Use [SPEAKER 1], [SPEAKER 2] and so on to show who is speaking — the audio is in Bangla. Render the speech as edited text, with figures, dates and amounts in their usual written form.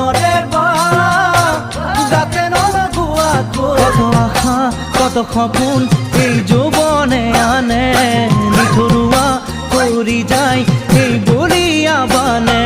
[SPEAKER 1] করে বা যাতে নলগুয়া কত আশা কত সপোন এই যৌবনে আনে নিথৰুৱা কৰি যায় এই বলিয়া বানে